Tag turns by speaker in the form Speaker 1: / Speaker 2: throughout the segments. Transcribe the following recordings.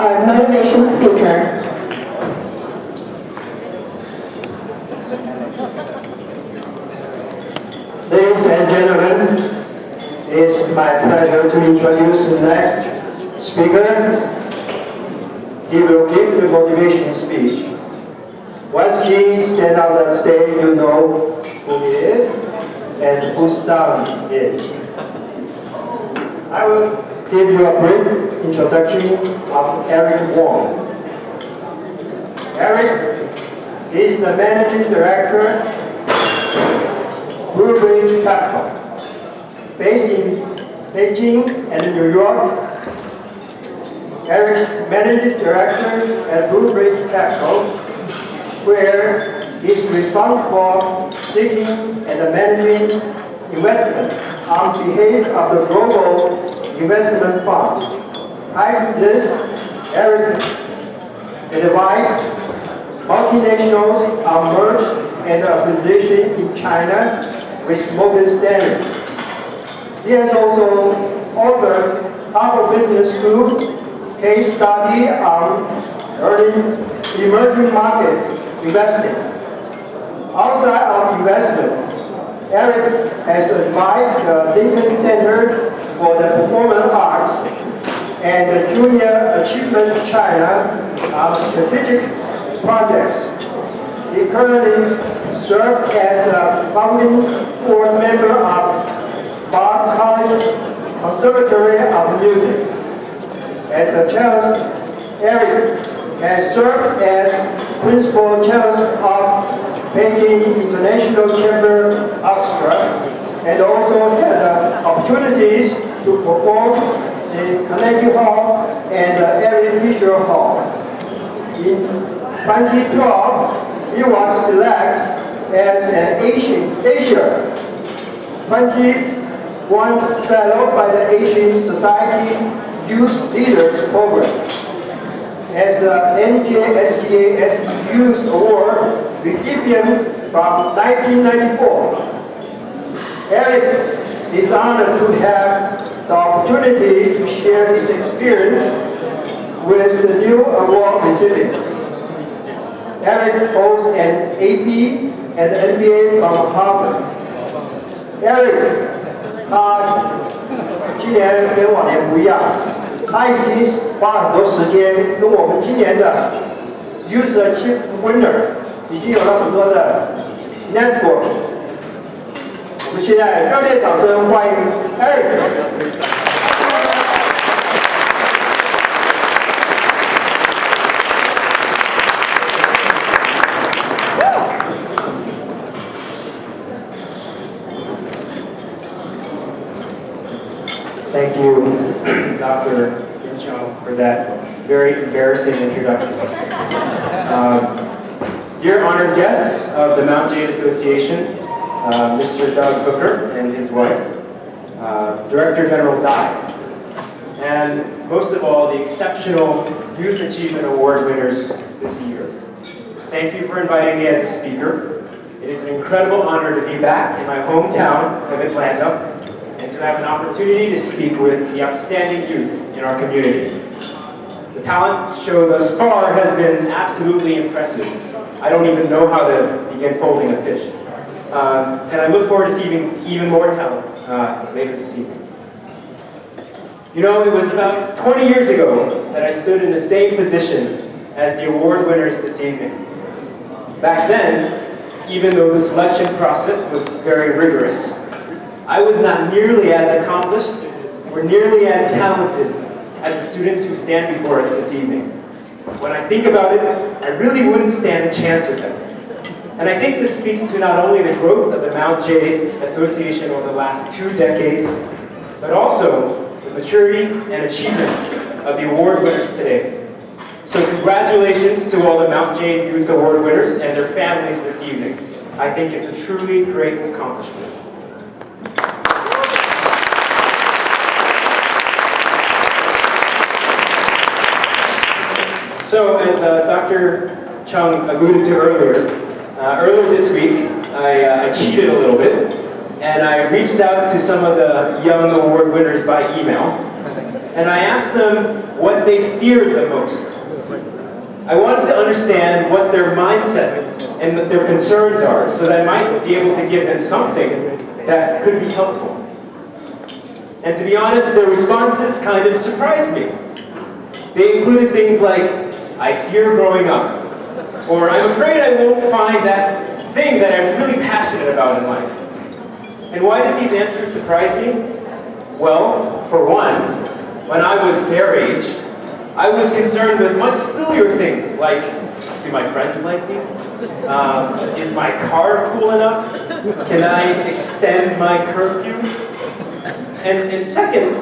Speaker 1: our motivation speaker.
Speaker 2: Ladies and gentlemen, it's my pleasure to introduce the next speaker. He will give the motivation speech. Once he stands on the stage, you know who he is and whose son he is. I will give you a brief introduction of Eric Wong. Eric is the managing director of Blue Ridge Capital, based in Beijing and New York. Eric is managing director at Blue Ridge Capital, where he is responsible for seeking and managing investment on behalf of the global investment fund. Prior to this, Eric advised multinationals on mergers and acquisition in China with Morgan Stanley. He has also authored Harvard Business School case study on emerging market investing. Outside of investment, Eric has advised the Lincoln Center for the Performing Arts and the Junior Achievement China on strategic projects. He currently serves as a founding board member of Bard College Conservatory of Music. As a cellist, Eric has served as principal cellist of Beijing International Chamber Orchestra and also had opportunities to perform in Carnegie Hall and Erie Fisher Hall. In 2012, he was selected as an Asia 21 Fellow by the Asian Society Youth Leaders Program. As an NJSGAS Youth Award recipient from 1994. Eric is honored to have the opportunity to share his experience with the new award recipients. Eric holds an AP and MBA from Harvard. Eric 今年跟往年不一样，他已经花了很多时间跟我们今年的 Youth Achievement Winner 已经有了很多的 network。我们现在热烈掌声欢迎 Eric。Thank you, Dr. Chung, for that very embarrassing introduction. Dear honored guests of the Mount Jade Association, Mr. Doug Hooker and his wife, Director General Dai, and most of all, the exceptional Youth Achievement Award winners this year. Thank you for inviting me as a speaker. It is an incredible honor to be back in my hometown of Atlanta and to have an opportunity to speak with the outstanding youth in our community. The talent show thus far has been absolutely impressive. I don't even know how to begin folding a fish. And I look forward to seeing even more talent later this evening. You know, it was about 20 years ago that I stood in the same position as the award winners this evening. Back then, even though the selection process was very rigorous, I was not nearly as accomplished or nearly as talented as the students who stand before us this evening. When I think about it, I really wouldn't stand a chance with them. And I think this speaks to not only the growth of the Mount Jade Association over the last 2 decades, but also the maturity and achievements of the award winners today. So congratulations to all the Mount Jade Youth Award winners and their families this evening. I think it's a truly great accomplishment. So as Dr. Chung alluded to earlier this week, I cheated a little bit, and I reached out to some of the young award winners by email, and I asked them what they feared the most. I wanted to understand what their mindset and what their concerns are, so that I might be able to give them something that could be helpful. And to be honest, their responses kind of surprised me. They included things like, I fear growing up, or I'm afraid I won't find that thing that I'm really passionate about in life. And why did these answers surprise me? Well, for one, when I was their age, I was concerned with much sillier things like, do my friends like me? Is my car cool enough? Can I extend my curfew? And second,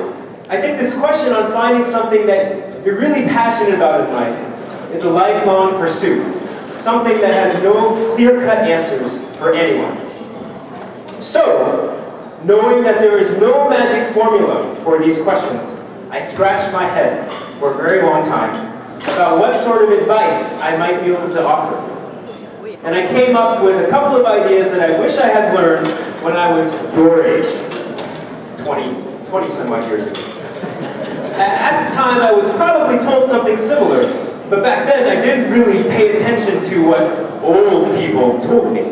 Speaker 2: I think this question on finding something that you're really passionate about in life is a lifelong pursuit, something that has no clear-cut answers for anyone. So, knowing that there is no magic formula for these questions, I scratched my head for a very long time about what sort of advice I might be able to offer. And I came up with a couple of ideas that I wish I had learned when I was your age, 20 some odd years ago. At the time, I was probably told something similar, but back then I didn't really pay attention to what old people told me.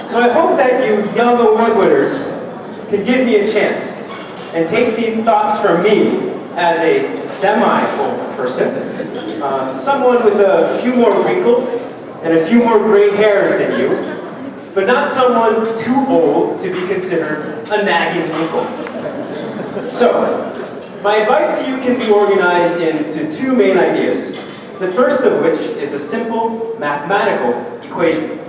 Speaker 2: So I hope that you young award winners can give me a chance and take these thoughts from me as a semi-old person, someone with a few more wrinkles and a few more gray hairs than you, but not someone too old to be considered a nagging uncle. So, my advice to you can be organized into two main ideas. The first of which is a simple mathematical equation.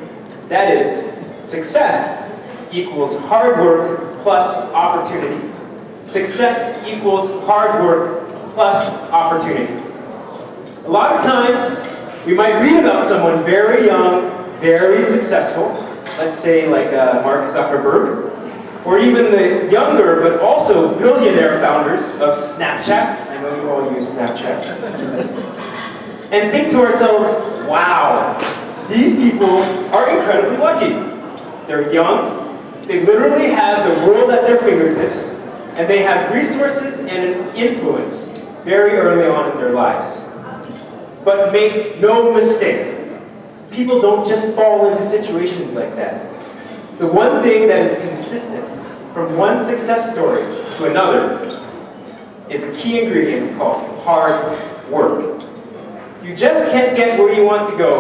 Speaker 2: That is, success equals hard work plus opportunity. Success equals hard work plus opportunity. A lot of times, we might read about someone very young, very successful, let's say like Mark Zuckerberg, or even the younger but also billionaire founders of Snapchat. I know you all use Snapchat. And think to ourselves, wow, these people are incredibly lucky. They're young, they literally have the world at their fingertips, and they have resources and an influence very early on in their lives. But make no mistake, people don't just fall into situations like that. The one thing that is consistent from one success story to another is a key ingredient called hard work. You just can't get where you want to go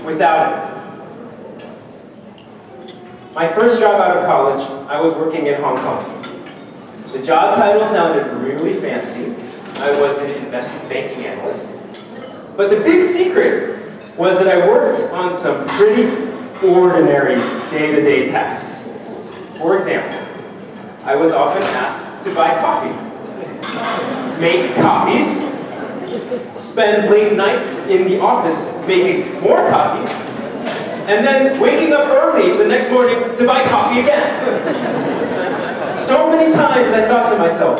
Speaker 2: without it. My first job out of college, I was working in Hong Kong. The job title sounded really fancy. I was an investment banking analyst. But the big secret was that I worked on some pretty ordinary day-to-day tasks. For example, I was often asked to buy coffee, make copies, spend late nights in the office making more copies, and then waking up early the next morning to buy coffee again. So many times I thought to myself,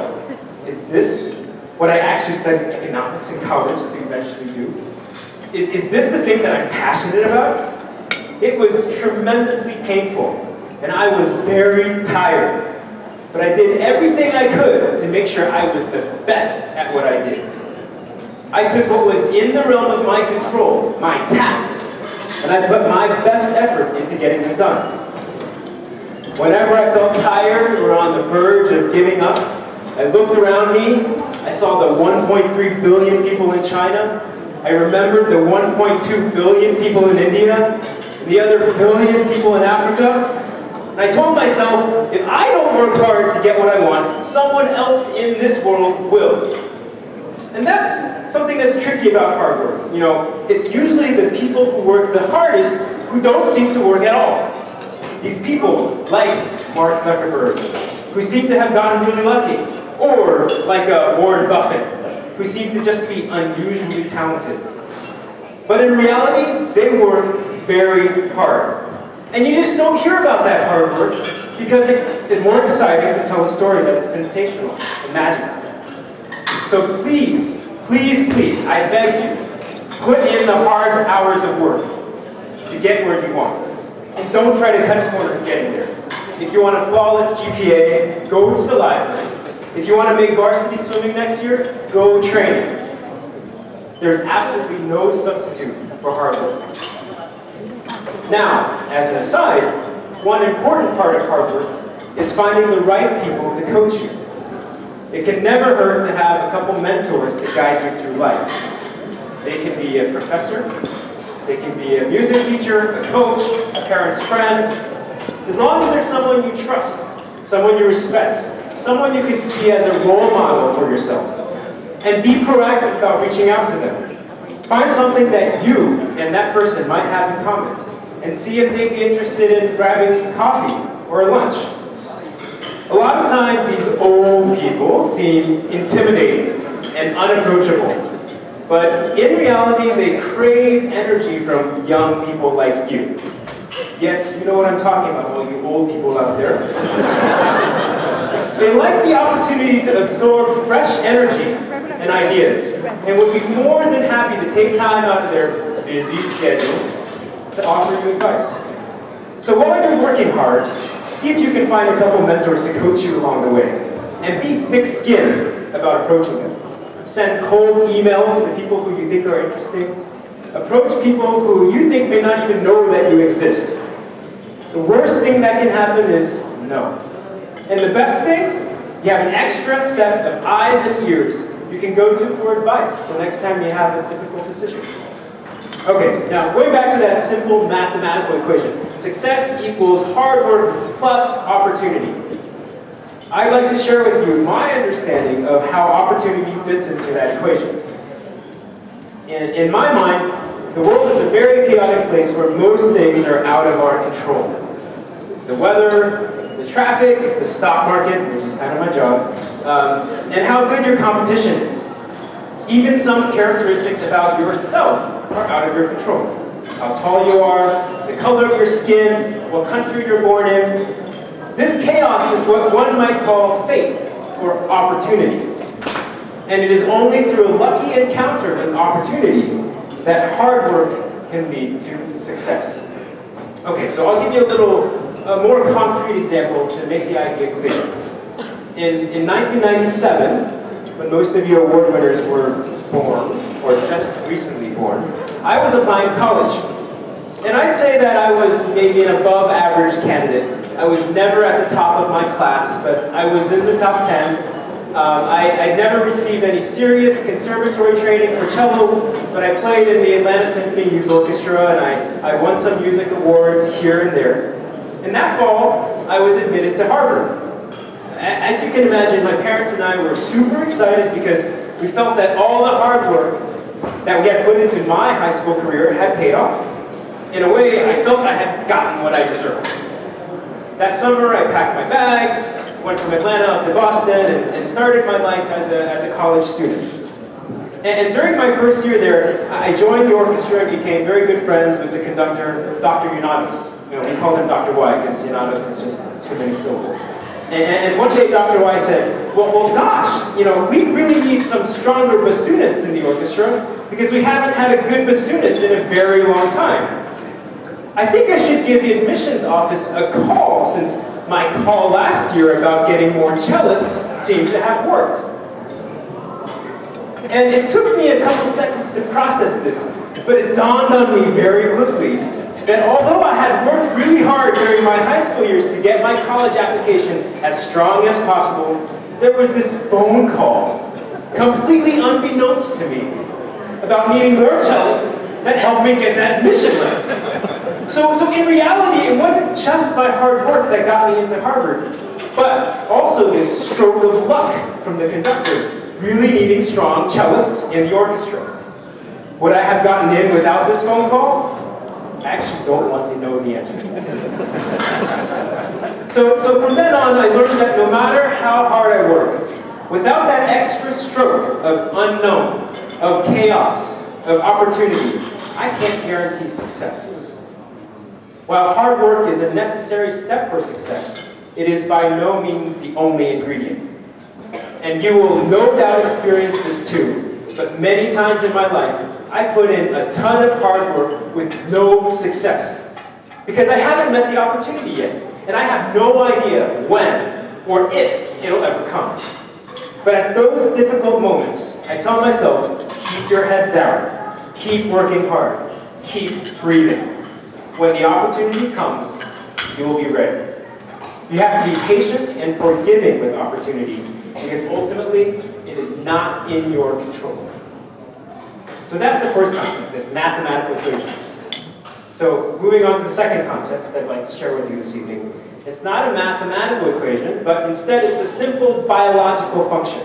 Speaker 2: is this what I actually studied economics in college to eventually do? Is this the thing that I'm passionate about? It was tremendously painful, and I was very tired. But I did everything I could to make sure I was the best at what I did. I took what was in the realm of my control, my tasks, and I put my best effort into getting them done. Whenever I felt tired or on the verge of giving up, I looked around me, I saw the 1.3 billion people in China, I remembered the 1.2 billion people in India, and the other billion people in Africa, and I told myself, if I don't work hard to get what I want, someone else in this world will. And that's something that's tricky about hard work. You know, it's usually the people who work the hardest who don't seem to work at all. These people, like Mark Zuckerberg, who seem to have gotten really lucky, or like Warren Buffett, who seem to just be unusually talented. But in reality, they work very hard. And you just don't hear about that hard work because it's more exciting to tell a story that's sensational and magical. So please, please, please, I beg you, put in the hard hours of work to get where you want. And don't try to cut corners getting there. If you want a flawless GPA, go to the library. If you want to make varsity swimming next year, go train. There's absolutely no substitute for hard work. Now, as an aside, one important part of hard work is finding the right people to coach you. It can never hurt to have a couple mentors to guide you through life. They can be a professor, they can be a music teacher, a coach, a parent's friend. As long as there's someone you trust, someone you respect, someone you can see as a role model for yourself. And be proactive about reaching out to them. Find something that you and that person might have in common, and see if they'd be interested in grabbing coffee or lunch. A lot of times these old people seem intimidating and unapproachable, but in reality they crave energy from young people like you. Yes, you know what I'm talking about, all you old people out there. They like the opportunity to absorb fresh energy and ideas, and would be more than happy to take time out of their busy schedules to offer you advice. So while you're working hard, see if you can find a couple mentors to coach you along the way, and be thick-skinned about approaching them. Send cold emails to people who you think are interesting. Approach people who you think may not even know that you exist. The worst thing that can happen is no. And the best thing, you have an extra set of eyes and ears you can go to for advice the next time you have a difficult decision. Okay, now going back to that simple mathematical equation. Success equals hard work plus opportunity. I'd like to share with you my understanding of how opportunity fits into that equation. In my mind, the world is a very chaotic place where most things are out of our control. The weather, the traffic, the stock market, which is kind of my job, and how good your competition is. Even some characteristics about yourself are out of your control. How tall you are, the color of your skin, what country you're born in. This chaos is what one might call fate or opportunity. And it is only through a lucky encounter with opportunity that hard work can lead to success. Okay, so I'll give you a more concrete example to make the idea clear. In 1997, when most of your award winners were born, or just recently born, I was applying to college. And I'd say that I was maybe an above average candidate. I was never at the top of my class, but I was in the top 10. I'd never received any serious conservatory training for cello, but I played in the Atlanta Symphony Youth Orchestra, and I won some music awards here and there. And that fall, I was admitted to Harvard. As you can imagine, my parents and I were super excited because we felt that all the hard work that we had put into my high school career had paid off. In a way, I felt I had gotten what I deserved. That summer, I packed my bags, went from Atlanta up to Boston, and started my life as a college student. And during my first year there, I joined the orchestra and became very good friends with the conductor, Dr. Unanos. You know, we call him Dr. Y because Unanos is just too many syllables. And one day Dr. Y said, well gosh, you know, we really need some stronger bassoonists in the orchestra because we haven't had a good bassoonist in a very long time. I think I should give the admissions office a call since my call last year about getting more cellists seemed to have worked. And it took me a couple seconds to process this, but it dawned on me very quickly that although I had worked really hard during my high school years to get my college application as strong as possible, there was this phone call, completely unbeknownst to me, about needing more cellists that helped me get that admission letter. So in reality, it wasn't just my hard work that got me into Harvard, but also this stroke of luck from the conductor, really needing strong cellists in the orchestra. Would I have gotten in without this phone call? I actually don't want to know the answer to that. So from then on, I learned that no matter how hard I work, without that extra stroke of unknown, of chaos, of opportunity, I can't guarantee success. While hard work is a necessary step for success, it is by no means the only ingredient. And you will no doubt experience this too, but many times in my life, I put in a ton of hard work with no success. Because I haven't met the opportunity yet, and I have no idea when or if it'll ever come. But at those difficult moments, I tell myself, Keep your head down. Keep working hard. Keep breathing. When the opportunity comes, you will be ready. You have to be patient and forgiving with opportunity, because ultimately, it is not in your control. So that's the first concept, this mathematical equation. So moving on to the second concept that I'd like to share with you this evening. It's not a mathematical equation, but instead it's a simple biological function.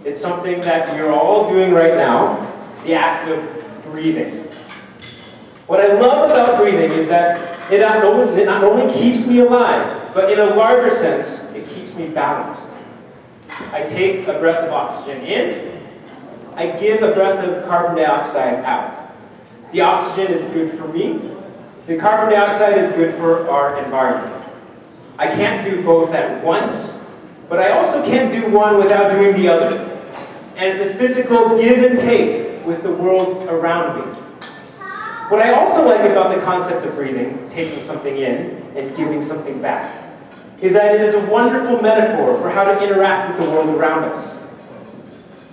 Speaker 2: It's something that you're all doing right now, the act of breathing. What I love about breathing is that it not only keeps me alive, but in a larger sense, it keeps me balanced. I take a breath of oxygen in, I give a breath of carbon dioxide out. The oxygen is good for me, the carbon dioxide is good for our environment. I can't do both at once, but I also can't do one without doing the other. And it's a physical give and take with the world around me. What I also like about the concept of breathing, taking something in and giving something back, is that it is a wonderful metaphor for how to interact with the world around us.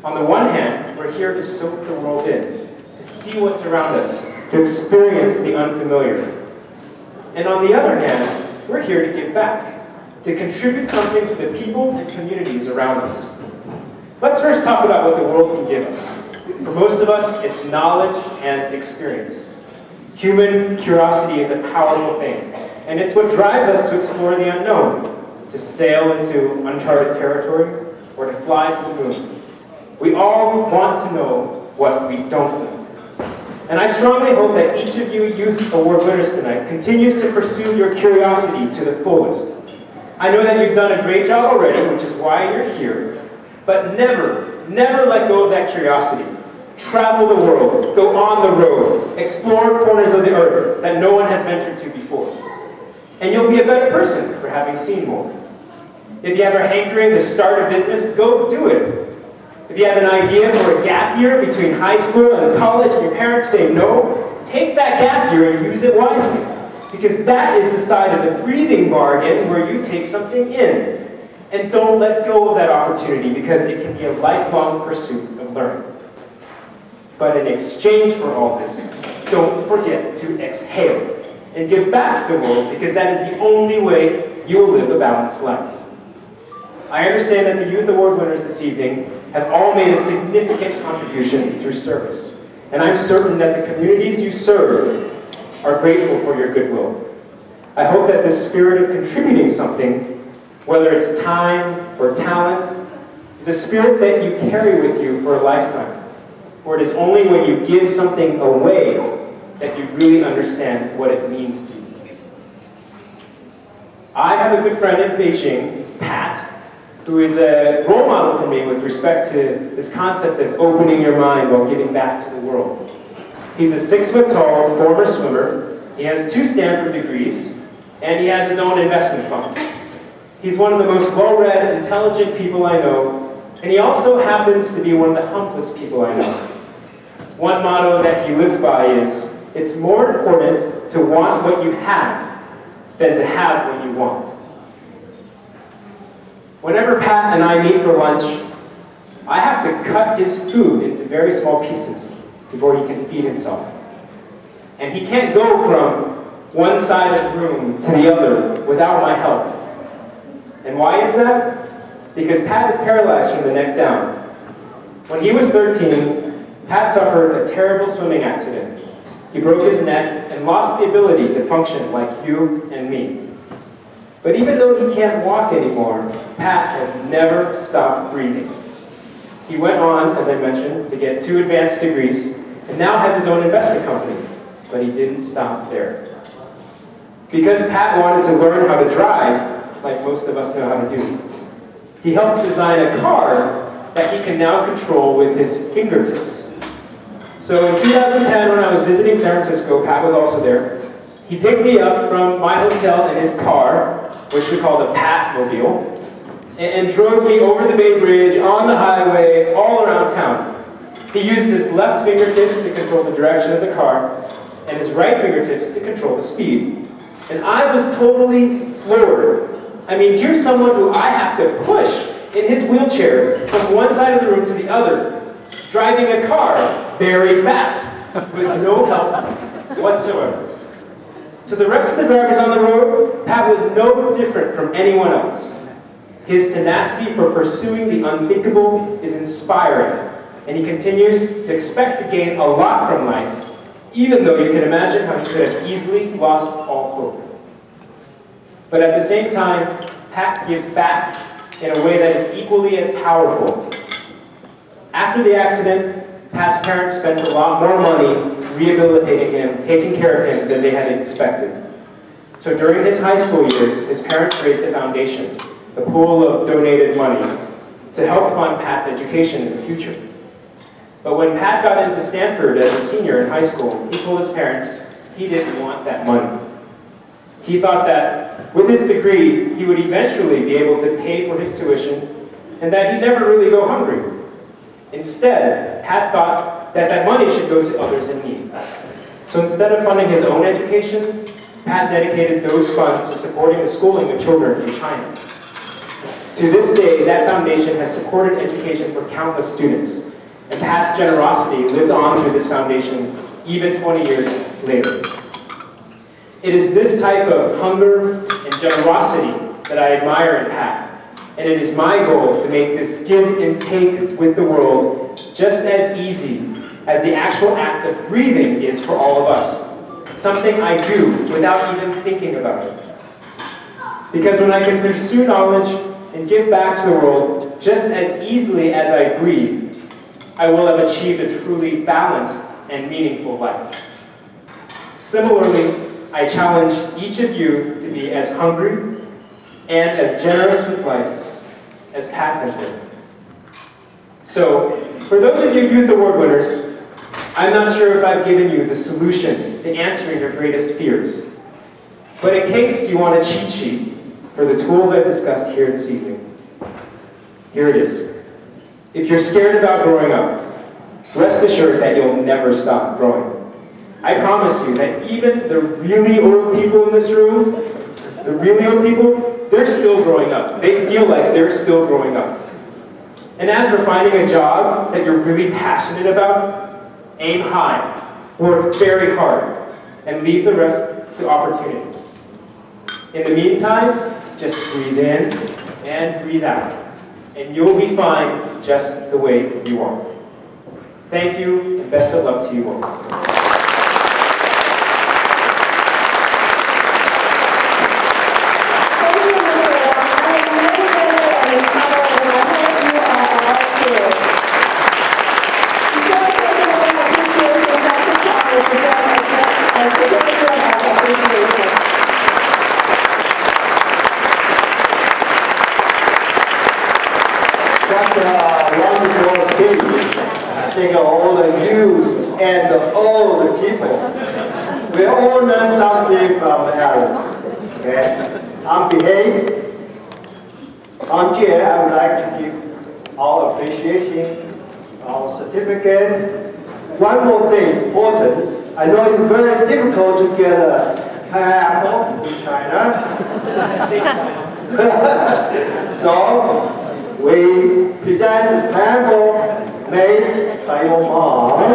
Speaker 2: On the one hand, we're here to soak the world in, to see what's around us, to experience the unfamiliar. And on the other hand, we're here to give back, to contribute something to the people and communities around us. Let's first talk about what the world can give us. For most of us, it's knowledge and experience. Human curiosity is a powerful thing, and it's what drives us to explore the unknown, to sail into uncharted territory, or to fly to the moon. We all want to know what we don't know. And I strongly hope that each of you Youth Award winners tonight continues to pursue your curiosity to the fullest. I know that you've done a great job already, which is why you're here, but never let go of that curiosity. Travel the world, go on the road, explore corners of the earth that no one has ventured to before. And you'll be a better person for having seen more. If you have a hankering to start a business, go do it. If you have an idea for a gap year between high school and college and your parents say no, take that gap year and use it wisely. Because that is the side of the breathing bargain where you take something in. And don't let go of that opportunity, because it can be a lifelong pursuit of learning. But in exchange for all this, don't forget to exhale and give back to the world, because that is the only way you will live a balanced life. I understand that the Youth Award winners this evening have all made a significant contribution through service, and I'm certain that the communities you serve are grateful for your goodwill. I hope that this spirit of contributing something, whether it's time or talent, is a spirit that you carry with you for a lifetime. For it is only when you give something away that you really understand what it means to you. I have a good friend in Beijing, Pat, who is a role model for me with respect to this concept of opening your mind while giving back to the world. He's a 6-foot-tall former swimmer. He has 2 Stanford degrees, and he has his own investment fund. He's one of the most well-read, intelligent people I know, and he also happens to be one of the humblest people I know. One motto that he lives by is, it's more important to want what you have than to have what you want. Whenever Pat and I meet for lunch, I have to cut his food into very small pieces before he can feed himself. And he can't go from one side of the room to the other without my help. And why is that? Because Pat is paralyzed from the neck down. When he was 13, Pat suffered a terrible swimming accident. He broke his neck and lost the ability to function like you and me. But even though he can't walk anymore, Pat has never stopped breathing. He went on, as I mentioned, to get 2 advanced degrees, and now has his own investment company. But he didn't stop there. Because Pat wanted to learn how to drive, like most of us know how to do, he helped design a car that he can now control with his fingertips. So in 2010, when I was visiting San Francisco, Pat was also there. He picked me up from my hotel in his car, which we call the Pat-mobile, and drove me over the Bay Bridge, on the highway, all around town. He used his left fingertips to control the direction of the car, and his right fingertips to control the speed. And I was totally floored. I mean, here's someone who I have to push in his wheelchair from one side of the room to the other, driving a car very fast with no help whatsoever. So the rest of the drivers on the road, Pat was no different from anyone else. His tenacity for pursuing the unthinkable is inspiring, and he continues to expect to gain a lot from life, even though you can imagine how he could have easily lost all hope. But at the same time, Pat gives back in a way that is equally as powerful. After the accident, Pat's parents spent a lot more money rehabilitating him, taking care of him than they had expected. So during his high school years, his parents raised a foundation, a pool of donated money, to help fund Pat's education in the future. But when Pat got into Stanford as a senior in high school, he told his parents he didn't want that money. He thought that with his degree, he would eventually be able to pay for his tuition and that he'd never really go hungry. Instead, Pat thought that that money should go to others in need. So instead of funding his own education, Pat dedicated those funds to supporting the schooling of children in China. To this day, that foundation has supported education for countless students, and Pat's generosity lives on through this foundation even 20 years later. It is this type of hunger and generosity that I admire in Pat, and it is my goal to make this give and take with the world just as easy as the actual act of breathing is for all of us. Something I do without even thinking about it. Because when I can pursue knowledge and give back to the world just as easily as I breathe, I will have achieved a truly balanced and meaningful life. Similarly, I challenge each of you to be as hungry and as generous with life as Pat has been. So, for those of you Youth Award winners, I'm not sure if I've given you the solution to answering your greatest fears. But in case you want a cheat sheet for the tools I've discussed here this evening, here it is. If you're scared about growing up, rest assured that you'll never stop growing. I promise you that even the really old people in this room, the really old people, they're still growing up. They feel like they're still growing up. And as for finding a job that you're really passionate about, aim high, work very hard, and leave the rest to opportunity. In the meantime, just breathe in and breathe out, and you'll be fine just the way you are. Thank you, and best of luck to you all.
Speaker 3: That's a wonderful speech. I think all the youth and all the people, we all learn something from Aaron. Okay? On behalf of Jay, I would like to give our appreciation, our certificate. One more thing important. I know it's very difficult to get a pineapple in China. So we present pineapple made by your mom.